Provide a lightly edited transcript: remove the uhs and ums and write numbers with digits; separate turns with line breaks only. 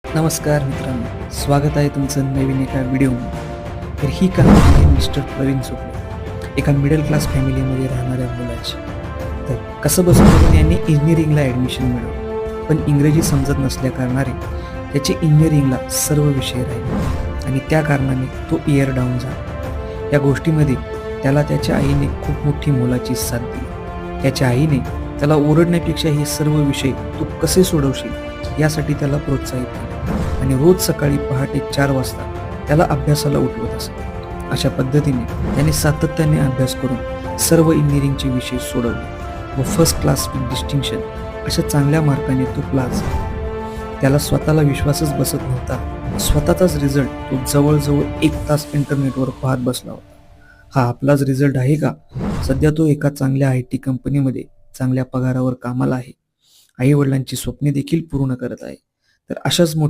नमस्कार मित्रांनो, स्वागत आहे तुमचं नवीन एका व्हिडिओमध्ये. तर ही कहाणी आहे मिस्टर प्रवीण चोपडे, एका मिडल क्लास फॅमिलीमध्ये राहणाऱ्या मुलाची. तर कसं बसून यांनी इंजिनिअरिंगला ॲडमिशन मिळवलं, पण इंग्रजी समजत नसल्या कारणाने त्याचे इंजिनिअरिंगला सर्व विषय राहिले आणि त्या कारणाने तो इयर डाऊन झाला. या गोष्टीमध्ये त्याला त्याच्या आईने खूप मोठी मोलाची साथ दिली. त्याच्या आईने त्याला ओरडण्यापेक्षा हे सर्व विषय तू कसे सोडवशील यासाठी त्याला प्रोत्साहित केले आणि रोज सकाळी पहाटे 4 वाजता त्याला अभ्यासाला उठवत असत. अशा पद्धतीने त्याने सातत्याने अभ्यास करून सर्व इंजिनिअरिंगचे विषय सोडवले व फर्स्ट क्लास विथ डिस्टिंक्शन अशा चांगल्या मार्काने तो क्लास. त्याला स्वतःला विश्वासच बसत नव्हता. स्वतःचाच रिझल्ट तो जवळजवळ 1 तास इंटरनेटवर पाहत बसला होता. हा आपलाच रिझल्ट आहे का? सध्या तो एका चांगल्या IT कंपनीमध्ये चांगल्या पगारावर कामाला आहे. आई वडिलांची स्वप्ने देखील पूर्ण करत आहे. तर अशाच मोठी